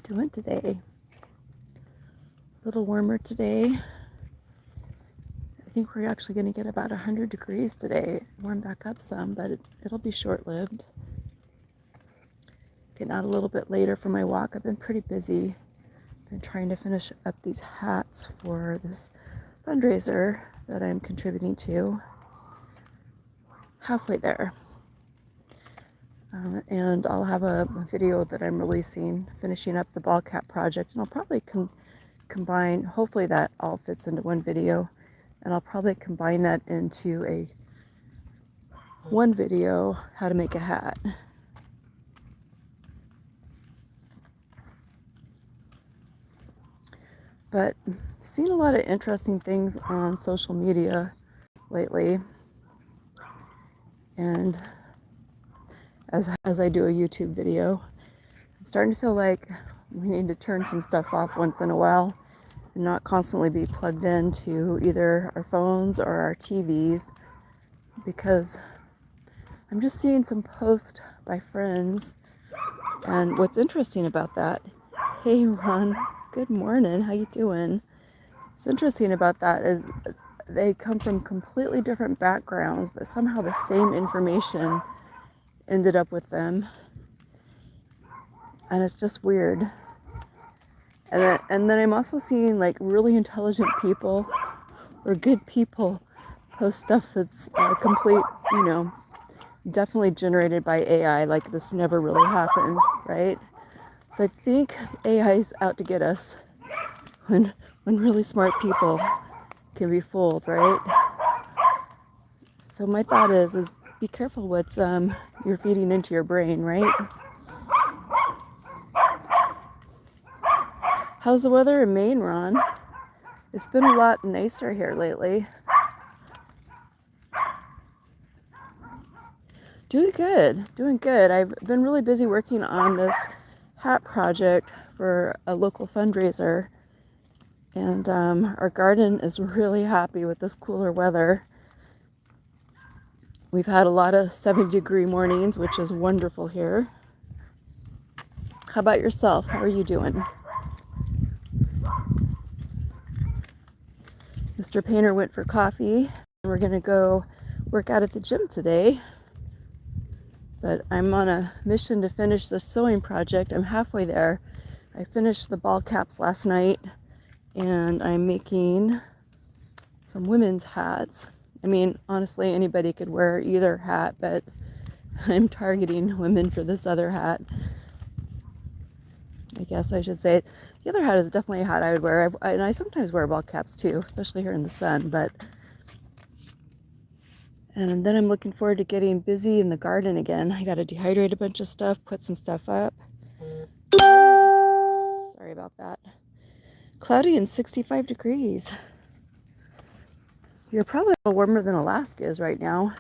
doing today? A little warmer today. I think we're actually going to get about 100 degrees today. Warm back up some, but it'll be short-lived. Getting out a little bit later for my walk. I've been pretty busy. Been trying to finish up these hats for this fundraiser that I'm contributing to. Halfway there. And I'll have a video that I'm releasing, finishing up the ball cap project, and I'll probably combine, hopefully that all fits into one video, and I'll probably combine that into one video, how to make a hat. But seen a lot of interesting things on social media lately, and as I do a YouTube video, I'm starting to feel like we need to turn some stuff off once in a while and not constantly be plugged into either our phones or our TVs, because I'm just seeing some posts by friends. And what's interesting about that, hey Ron, good morning, how you doing? What's interesting about that is they come from completely different backgrounds, but somehow the same information ended up with them, and it's just weird. And then I'm also seeing like really intelligent people or good people post stuff that's complete, definitely generated by AI, like this never really happened, right? So I think AI is out to get us when really smart people can be fooled, right? So my thought is be careful what's you're feeding into your brain, right? How's the weather in Maine, Ron? It's been a lot nicer here lately. Doing good. I've been really busy working on this hat project for a local fundraiser, and our garden is really happy with this cooler weather. We've had a lot of 70-degree mornings, which is wonderful here. How about yourself? How are you doing? Mr. Painter went for coffee. We're going to go work out at the gym today. But I'm on a mission to finish the sewing project. I'm halfway there. I finished the ball caps last night, and I'm making some women's hats. I mean, honestly, anybody could wear either hat, but I'm targeting women for this other hat. I guess I should say the other hat is definitely a hat I would wear, and I sometimes wear ball caps too, especially here in the sun. And then I'm looking forward to getting busy in the garden again. I got to dehydrate a bunch of stuff, put some stuff up. Sorry about that. Cloudy and 65 degrees. You're probably a little warmer than Alaska is right now.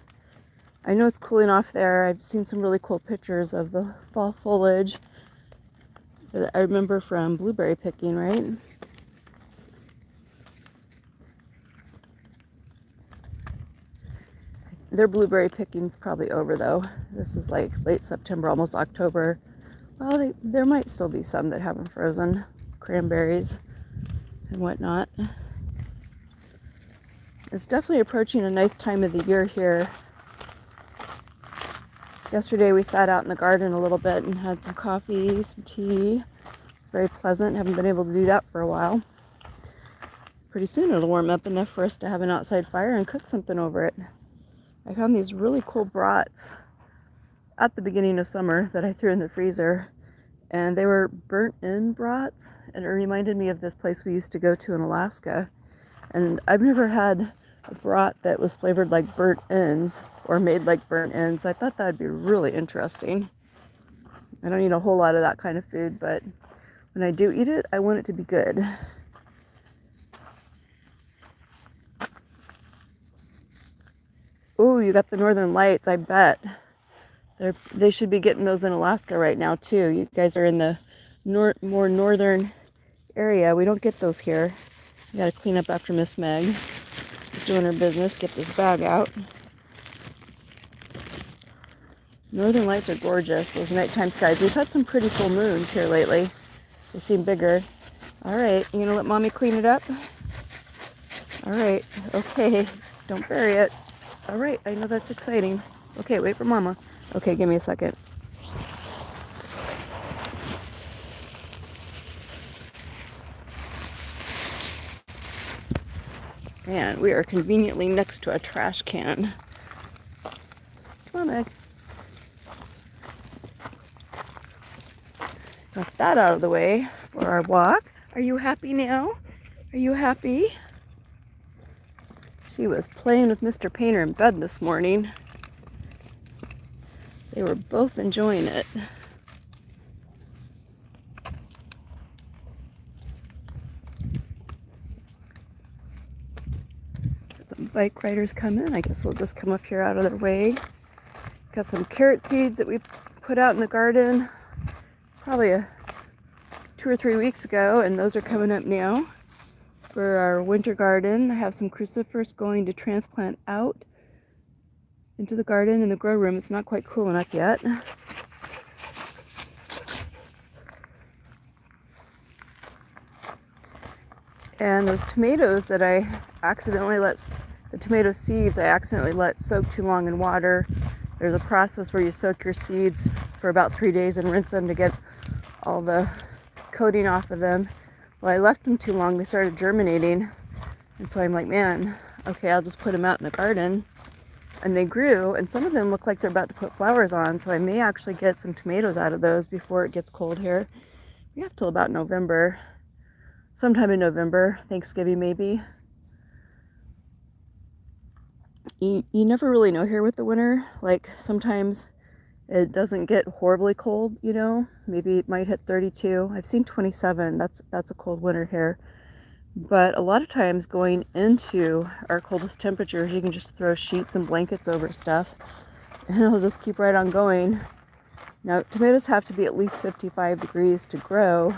I know it's cooling off there. I've seen some really cool pictures of the fall foliage that I remember from blueberry picking, right? Their blueberry picking's probably over though. This is like late September, almost October. Well, there might still be some that haven't frozen. Cranberries and whatnot. It's definitely approaching a nice time of the year here. Yesterday we sat out in the garden a little bit and had some coffee, some tea. It's very pleasant. Haven't been able to do that for a while. Pretty soon it'll warm up enough for us to have an outside fire and cook something over it. I found these really cool brats at the beginning of summer that I threw in the freezer, and they were burnt-in brats, and it reminded me of this place we used to go to in Alaska. And I've never had a brat that was flavored like burnt ends or made like burnt ends. I thought that'd be really interesting. I don't eat a whole lot of that kind of food, but when I do eat it, I want it to be good. Oh, you got the northern lights, I bet. They should be getting those in Alaska right now too. You guys are in the more northern area. We don't get those here. We gotta clean up after Miss Meg. She's doing her business. Get this bag out. Northern lights are gorgeous, those nighttime skies. We've had some pretty full moons here lately. They seem bigger. All right, you gonna let mommy clean it up? All right, okay, don't bury it. All right, I know that's exciting. Okay, wait for mama. Okay, give me a second. And we are conveniently next to a trash can. Come on, Meg. Got that out of the way for our walk. Are you happy now? Are you happy? She was playing with Mr. Painter in bed this morning. They were both enjoying it. Got some bike riders coming. I guess we'll just come up here out of their way. Got some carrot seeds that we put out in the garden probably 2 or 3 weeks ago, and those are coming up now for our winter garden. I have some crucifers going to transplant out into the garden in the grow room. It's not quite cool enough yet. And those tomatoes that I accidentally the tomato seeds I accidentally let soak too long in water. There's a process where you soak your seeds for about 3 days and rinse them to get all the coating off of them. Well, I left them too long. They started germinating. And so I'm like, man, okay, I'll just put them out in the garden. And they grew, and some of them look like they're about to put flowers on. So I may actually get some tomatoes out of those before it gets cold here. We have till about November. Sometime in November, Thanksgiving maybe. You never really know here with the winter. Like sometimes it doesn't get horribly cold, you know. Maybe it might hit 32. I've seen 27. That's a cold winter here. But a lot of times going into our coldest temperatures, you can just throw sheets and blankets over stuff and it'll just keep right on going. Now, tomatoes have to be at least 55 degrees to grow.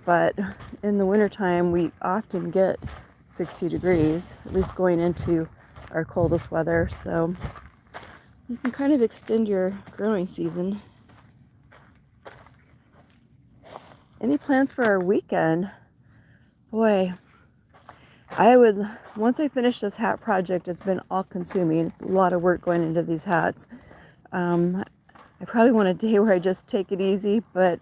But in the wintertime, we often get 60 degrees, at least going into our coldest weather. So you can kind of extend your growing season. Any plans for our weekend? Boy, once I finish this hat project, it's been all consuming. It's a lot of work going into these hats. I probably want a day where I just take it easy, but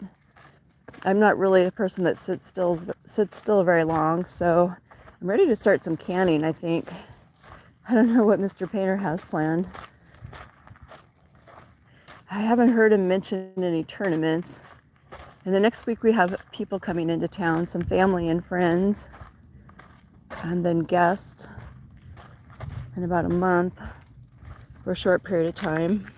I'm not really a person that sits still very long, so I'm ready to start some canning, I think. I don't know what Mr. Painter has planned. I haven't heard him mention any tournaments. And the next week we have people coming into town, some family and friends, and then guests in about a month for a short period of time.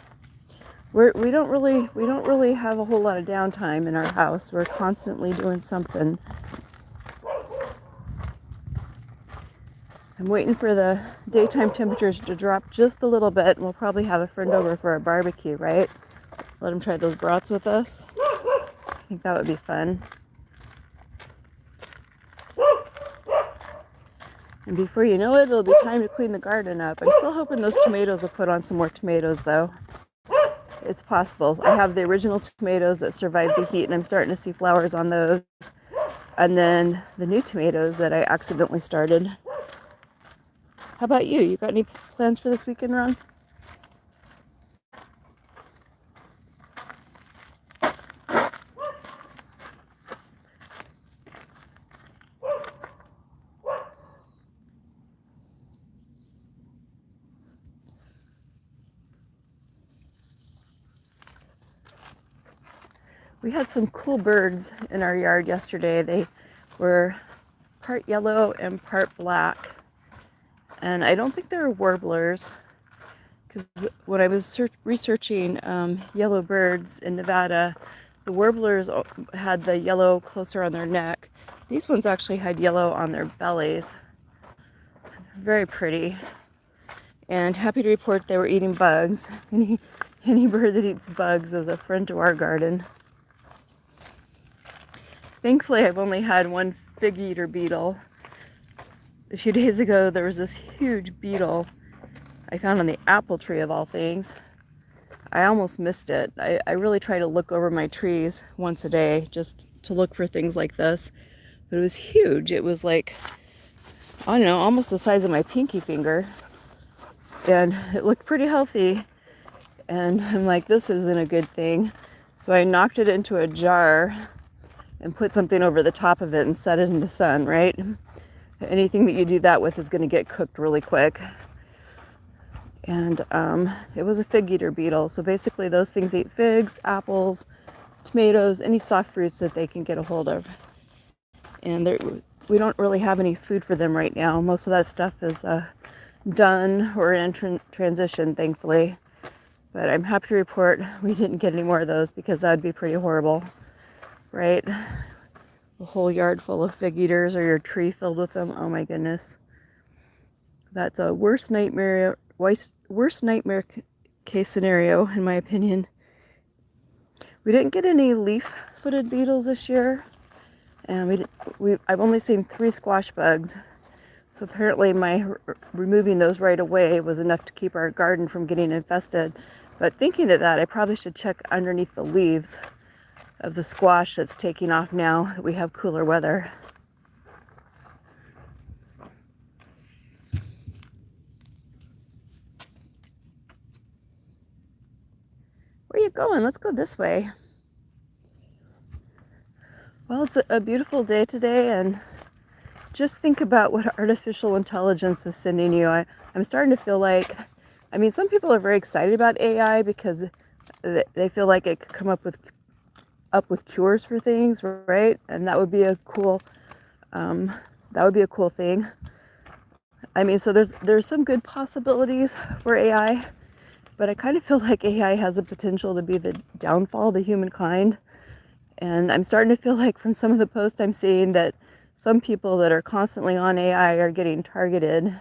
We don't really have a whole lot of downtime in our house. We're constantly doing something. I'm waiting for the daytime temperatures to drop just a little bit, and we'll probably have a friend over for a barbecue, right? Let him try those brats with us. I think that would be fun. And before you know it, it'll be time to clean the garden up. I'm still hoping those tomatoes will put on some more tomatoes, though. It's possible. I have the original tomatoes that survived the heat, and I'm starting to see flowers on those. And then the new tomatoes that I accidentally started. How about you? You got any plans for this weekend, Ron? We had some cool birds in our yard yesterday. They were part yellow and part black. And I don't think they're warblers, because when I was researching yellow birds in Nevada, the warblers had the yellow closer on their neck. These ones actually had yellow on their bellies. Very pretty. And happy to report they were eating bugs. Any bird that eats bugs is a friend to our garden. Thankfully, I've only had one fig eater beetle. A few days ago, there was this huge beetle I found on the apple tree of all things. I almost missed it. I really try to look over my trees once a day just to look for things like this. But it was huge. It was like, I don't know, almost the size of my pinky finger. And it looked pretty healthy. And I'm like, this isn't a good thing. So I knocked it into a jar and put something over the top of it and set it in the sun, right? Anything that you do that with is going to get cooked really quick. And it was a fig eater beetle. So basically those things eat figs, apples, tomatoes, any soft fruits that they can get a hold of. And we don't really have any food for them right now. Most of that stuff is done or in transition, thankfully. But I'm happy to report we didn't get any more of those because that would be pretty horrible, right? A whole yard full of fig eaters or your tree filled with them. Oh my goodness. That's a worst nightmare case scenario, in my opinion. We didn't get any leaf-footed beetles this year, and I've only seen 3 squash bugs. So apparently my removing those right away was enough to keep our garden from getting infested. But thinking of that, I probably should check underneath the leaves of the squash that's taking off now that we have cooler weather. Where are you going? Let's go this way. Well, it's a beautiful day today, and just think about what artificial intelligence is sending you. I'm starting to feel like, I mean, some people are very excited about AI because they feel like it could come up with cures for things, right? And that would be a cool thing. I mean, so there's some good possibilities for AI, but I kind of feel like AI has the potential to be the downfall to humankind. And I'm starting to feel like from some of the posts I'm seeing that some people that are constantly on AI are getting targeted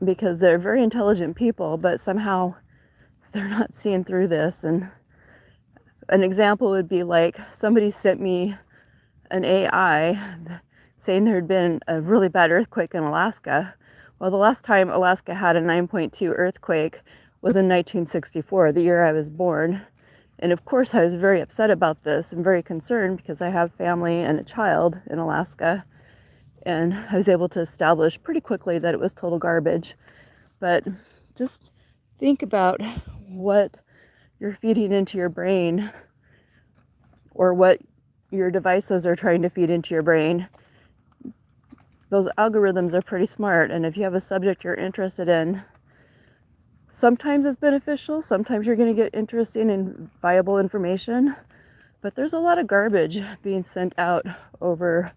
because they're very intelligent people, but somehow they're not seeing through this. And an example would be like somebody sent me an AI saying there had been a really bad earthquake in Alaska. Well, the last time Alaska had a 9.2 earthquake was in 1964, the year I was born. And of course, I was very upset about this and very concerned because I have family and a child in Alaska. And I was able to establish pretty quickly that it was total garbage. But just think about what you're feeding into your brain or what your devices are trying to feed into your brain. Those algorithms are pretty smart. And if you have a subject you're interested in, sometimes it's beneficial, sometimes you're going to get interesting and viable information, but there's a lot of garbage being sent out over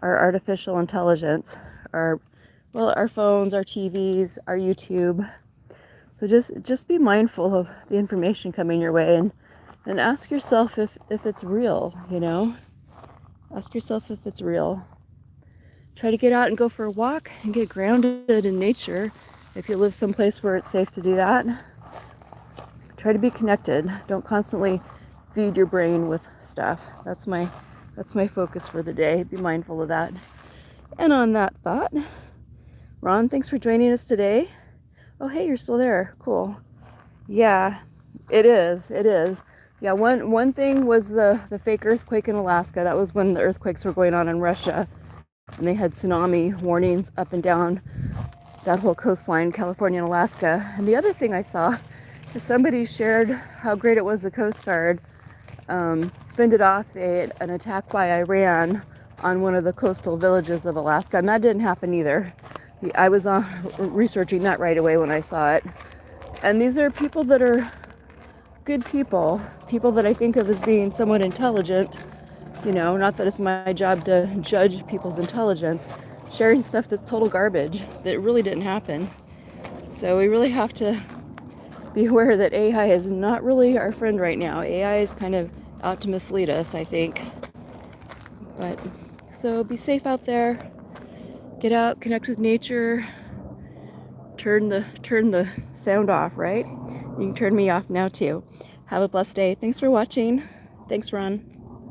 our artificial intelligence, our phones, our TVs, our YouTube. So just be mindful of the information coming your way and ask yourself if it's real, you know? Ask yourself if it's real. Try to get out and go for a walk and get grounded in nature. If you live someplace where it's safe to do that, try to be connected. Don't constantly feed your brain with stuff. That's my focus for the day. Be mindful of that. And on that thought, Ron, thanks for joining us today. Oh, hey, you're still there. Cool. Yeah, it is. It is. Yeah, one thing was the fake earthquake in Alaska. That was when the earthquakes were going on in Russia, and they had tsunami warnings up and down that whole coastline, California and Alaska. And the other thing I saw is somebody shared how great it was the Coast Guard fended off an attack by Iran on one of the coastal villages of Alaska. And that didn't happen either. I was researching that right away when I saw it. And these are people that are good people that I think of as being somewhat intelligent. You know, not that it's my job to judge people's intelligence, sharing stuff that's total garbage that really didn't happen. So we really have to be aware that AI is not really our friend right now. AI is kind of out to mislead us, I think. But so be safe out there. Get out, connect with nature. Turn the sound off, right? You can turn me off now too. Have a blessed day. Thanks for watching. Thanks, Ron.